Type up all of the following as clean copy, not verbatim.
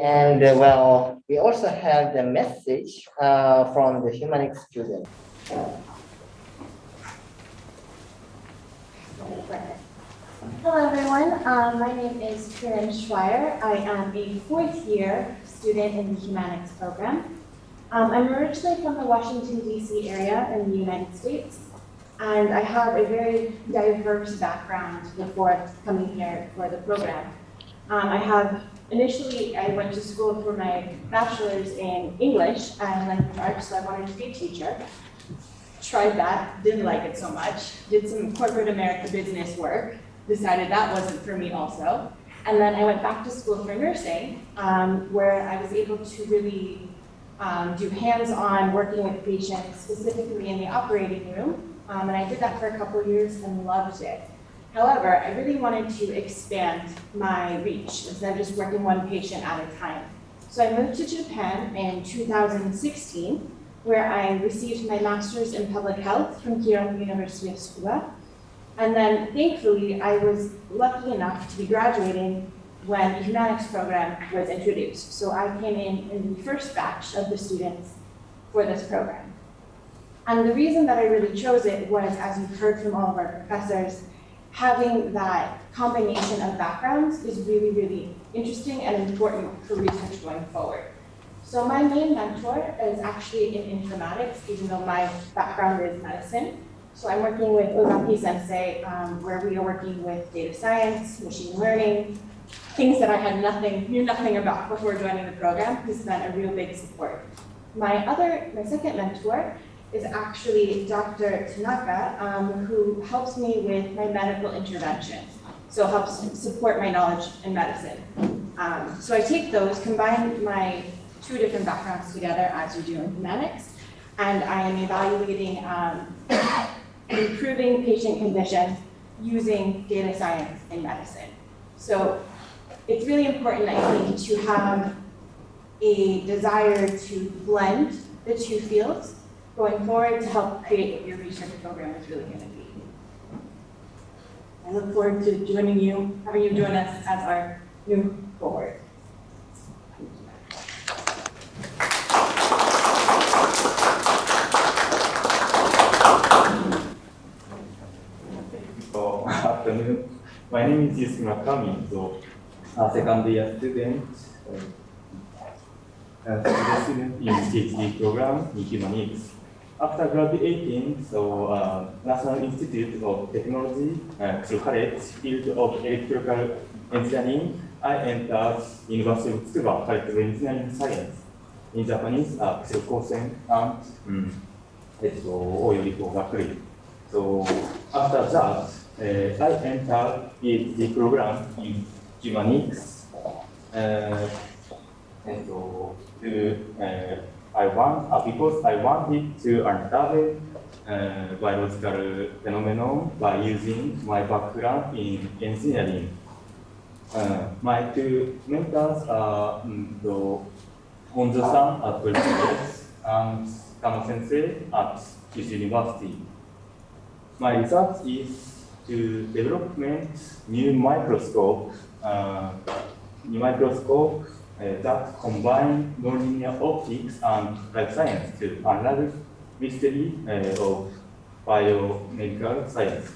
And we also have the message from the Humanics student. Hello everyone, my name is Karen Schreier. I am a fourth year student in the Humanics program. I'm originally from the Washington, D.C. area in the United States, and I have a very diverse background before coming here for the program. Initially, I went to school for my bachelor's in English and language arts, so I wanted to be a teacher. Tried that, didn't like it so much, did some corporate America business work, decided that wasn't for me also. And then I went back to school for nursing, where I was able to really do hands-on working with patients, specifically in the operating room. And I did that for a couple years and loved it. However, I really wanted to expand my reach instead of just working one patient at a time. So I moved to Japan in 2016, where I received my master's in public health from Kyoto University of Tsukuba. And then thankfully, I was lucky enough to be graduating when the Humanics program was introduced. So I came in the first batch of the students for this program. And the reason that I really chose it was, as you've heard from all of our professors, having that combination of backgrounds is really, really interesting and important for research going forward. So my main mentor is actually in informatics, even though my background is medicine. So I'm working with Ozaki Sensei, where we are working with data science, machine learning, things that I knew nothing about before joining the program. He's been a real big support. My second mentor is actually Dr. Tanaka, who helps me with my medical interventions. So helps support my knowledge in medicine. So I take those, combine my two different backgrounds together as you do in Humanics, and I am evaluating improving patient conditions using data science in medicine. So it's really important, I think, to have a desire to blend the two fields going forward to help create what your research program is really going to be. I look forward to having you join us as our new cohort. Good afternoon. My name is Yusuke Murakami, so second year student in Ph.D. program in Humanics. After graduating, National Institute of Technology, through college, field of electrical engineering, I entered University of Tsukuba, College of Engineering Science, in Japanese, Kosen and Oyori for Bakuri. So after that, I entered PhD program in Humanics. Because I wanted to understand biological phenomenon by using my background in engineering. My two mentors are Honjo-san at Princeton and Kano Sensei at this university. My research is to develop new microscope that combine nonlinear optics and life science to analyze mystery of biomedical science.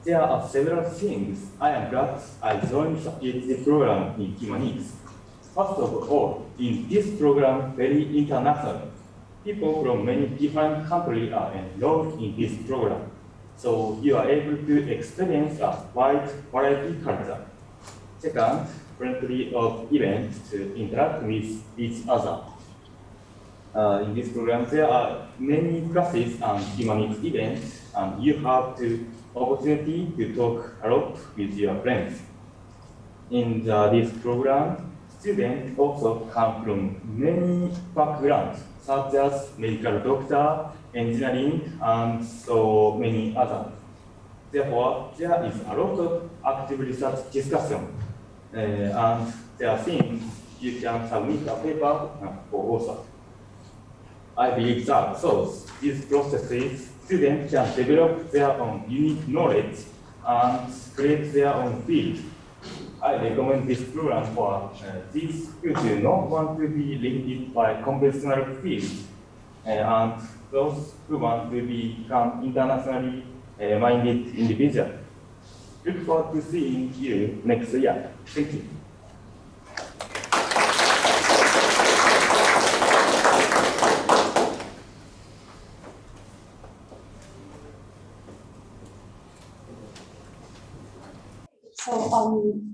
There are several things I am glad I joined the PhD program in Humanics. First of all, in this program, very international. People from many different countries are enrolled in this program, so you are able to experience a wide variety culture. Second, plenty of events to interact with each other. In this program, there are many classes and humanics events, and you have the opportunity to talk a lot with your friends. In this program, students also come from many backgrounds, such as medical doctor, engineering, and so many others. Therefore, there is a lot of active research discussion, and there are things you can submit a paper for author. I believe that these processes, students can develop their own unique knowledge and create their own field I recommend this program for these who do not want to be limited by conventional fields and those who want to become internationally minded individuals. Look forward to seeing you next year. Thank you. So,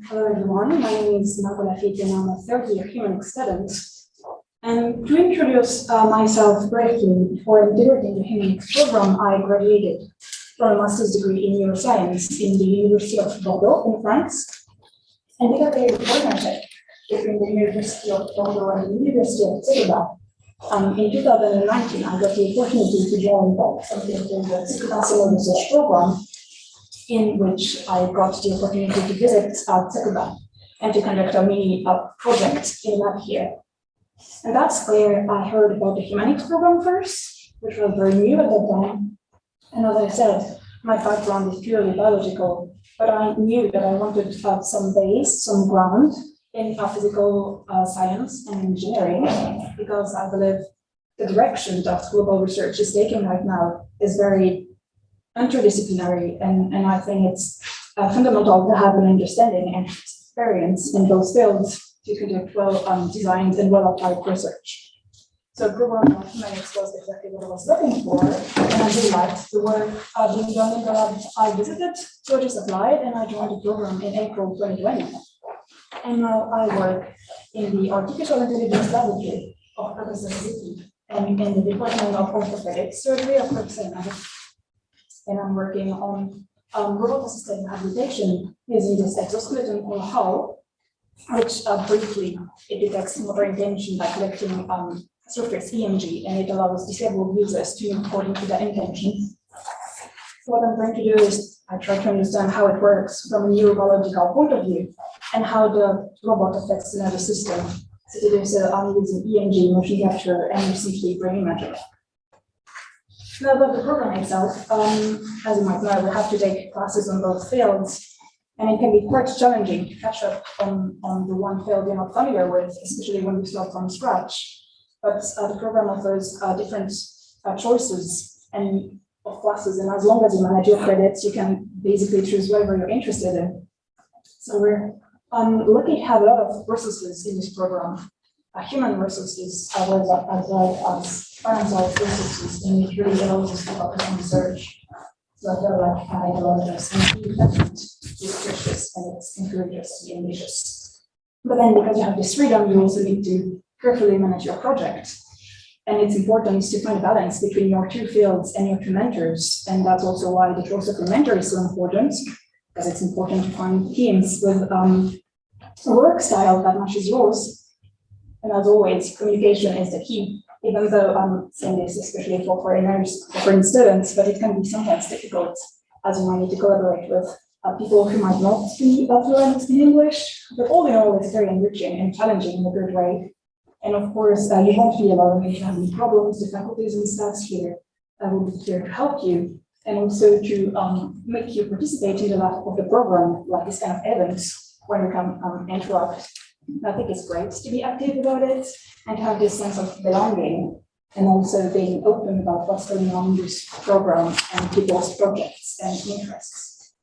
hello everyone, my name is Ph.D. and I'm a third-year Humanics student. And to introduce myself briefly, before integrating the Humanics program, I graduated from a master's degree in neuroscience in the University of Bordeaux in France. And we got a partnership between the University of Bordeaux and the University of Tsukuba. In 2019, I got the opportunity to join something called the Tsukuba Summer Research Program, in which I got the opportunity to visit Tsukuba and to conduct a mini project in lab here. And that's where I heard about the Humanics program first, which was very new at that time. And as I said, my background is purely biological, but I knew that I wanted to have some base, some ground in physical science and engineering, because I believe the direction that global research is taking right now is very interdisciplinary, and I think it's fundamental to have an understanding and experience in those fields to conduct well-designed and well-applied research. So a program like Humanics was exactly what I was looking for, and I really liked the work being done in the lab I visited, so I just applied and I joined the program in April 2020. And now I work in the Artificial Intelligence Laboratory of Professor Ziki and in the Department of Orthopedic Surgery of Professor Nath. And I'm working on robot-assisted rehabilitation using this exoskeleton called HAL, which briefly, it detects motor intention by collecting surface EMG, and it allows disabled users to move according to their intention. So what I'm trying to do is I try to understand how it works from a neurobiological point of view and how the robot affects the nervous system. So to do so, I'm using EMG, motion capture, and recently brain imaging. Now about the program itself, as you might know, we have to take classes on both fields, and it can be quite challenging to catch up on the one field you're not familiar with, especially when you start from scratch. But the program offers different choices and of classes, and as long as you manage your credits, you can basically choose whatever you're interested in. So we're lucky to have a lot of resources in this program. Human resources as well as financial resources, and it really allows us to focus on research. So I feel like I had a lot of this researchers, and it's encourages us to be ambitious. But then because you have this freedom, you also need to carefully manage your project. And it's important to find a balance between your two fields and your two mentors. And that's also why the choice of your mentor is so important, because it's important to find teams with a work style that matches yours. And as always, communication is the key, even though I'm saying this especially for foreigners, for foreign students, but it can be sometimes difficult, as you might need to collaborate with people who might not be fluent in English. But all in all, it's very enriching and challenging in a good way. And of course, you won't be alone if you have any problems. The faculties and staff here will be here to help you, and also to make you participate in the life of the program, like this kind of events where you can interact. I think it's great to be active about it and have this sense of belonging, and also being open about what's going on in this program and people's projects and interests.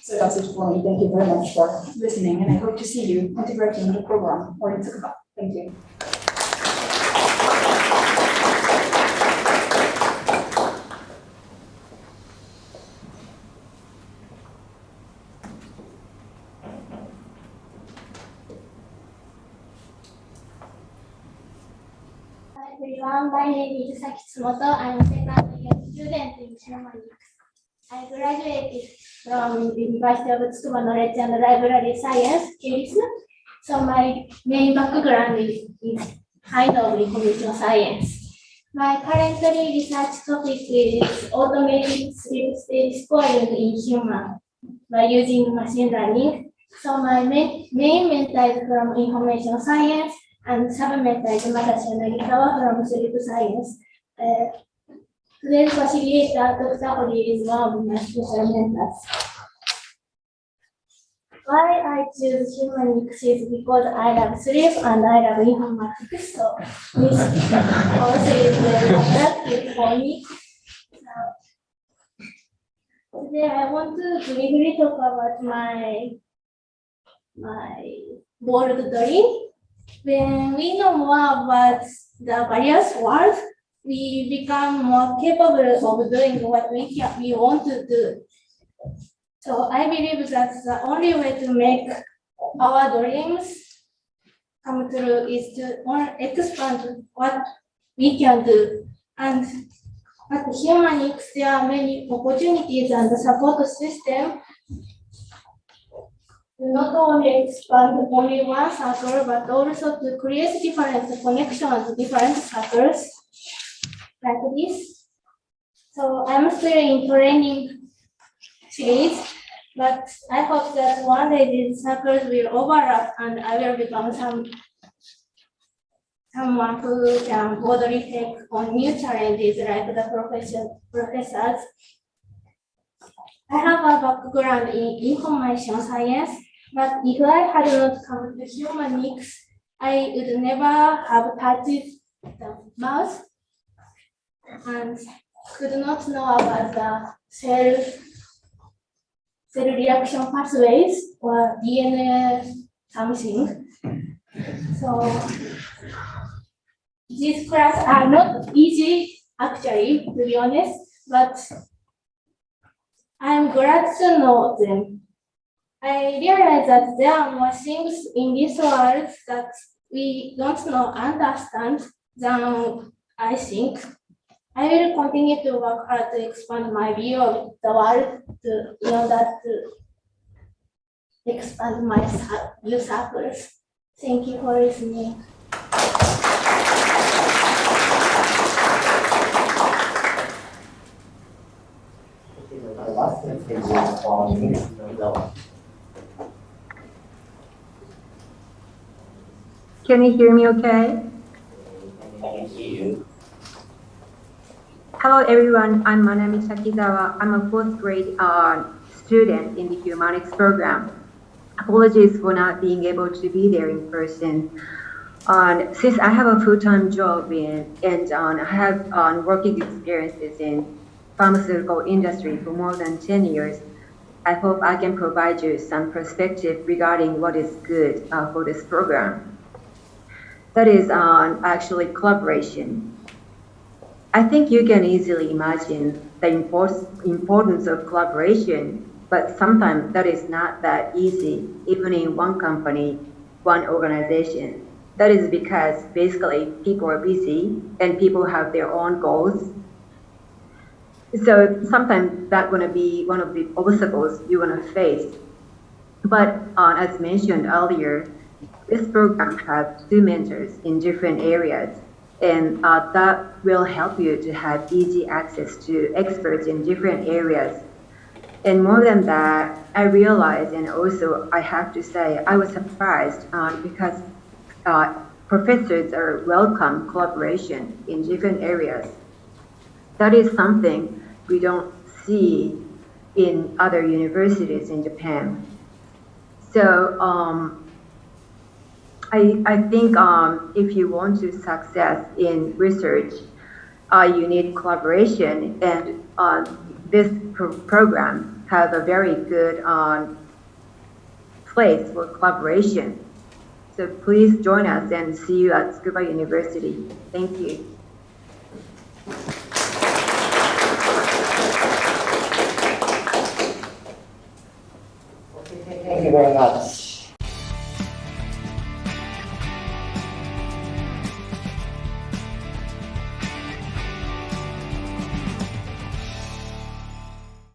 So that's it for me. Thank you very much for listening, and I hope to see you integrating the program or in Tsukuba. Thank you. Everyone, my name is Saki Tsumoto. I'm a second year student in Humanics. I graduated from the University of Tsukuba Knowledge and Library Science, tourism. So my main background is kind of information science. My current research topic is automated sleep-stage scoring in human by using machine learning. So my main meta is from information science, and submeta is Matashi Nagikawa from sleep science. Today's facilitator, Dr. Hori, is one of my special mentors. Why I choose humanics is because I love sleep and I love informatics. So this course is very attractive for me. Today I want to briefly talk about my bold dream. When we know more about the various worlds, we become more capable of doing what we want to do. So I believe that's the only way to make our dreams come true is to expand what we can do. And at Humanics, there are many opportunities and the support system to not only expand only one circle, but also to create different connections, different circles like this. So I'm still in training series, but I hope that one day these circles will overlap and I will become someone who can boldly take on new challenges like the professors. I have a background in information science, but if I had not come to humanics, I would never have touched the mouse and could not know about the cell reaction pathways or DNA something. So these classes are not easy actually, to be honest, but I'm glad to know them. I realize that there are more things in this world that we don't know understand than I think. I will continue to work hard to expand my view of the world in order to expand my view circles. Thank you for listening. The last message is from Ms. Nozawa. Can you hear me okay? I can hear you. Hello everyone, I'm Manami Sakizawa. I'm a fourth grade student in the Humanics program. Apologies for not being able to be there in person. Since I have a full-time job and I have working experiences in pharmaceutical industry for more than 10 years, I hope I can provide you some perspective regarding what is good for this program. That is actually collaboration. I think you can easily imagine the importance of collaboration, but sometimes that is not that easy, even in one company, one organization. That is because basically people are busy and people have their own goals. So sometimes that's going to be one of the obstacles you're going to face. But as mentioned earlier, this program has 2 mentors in different areas, and that will help you to have easy access to experts in different areas. And more than that, I realized, and also I have to say, I was surprised because professors are welcome collaboration in different areas. That is something we don't see in other universities in Japan. So I think if you want to success in research, you need collaboration, and this program has a very good place for collaboration. So please join us and see you at Tsukuba University. Thank you.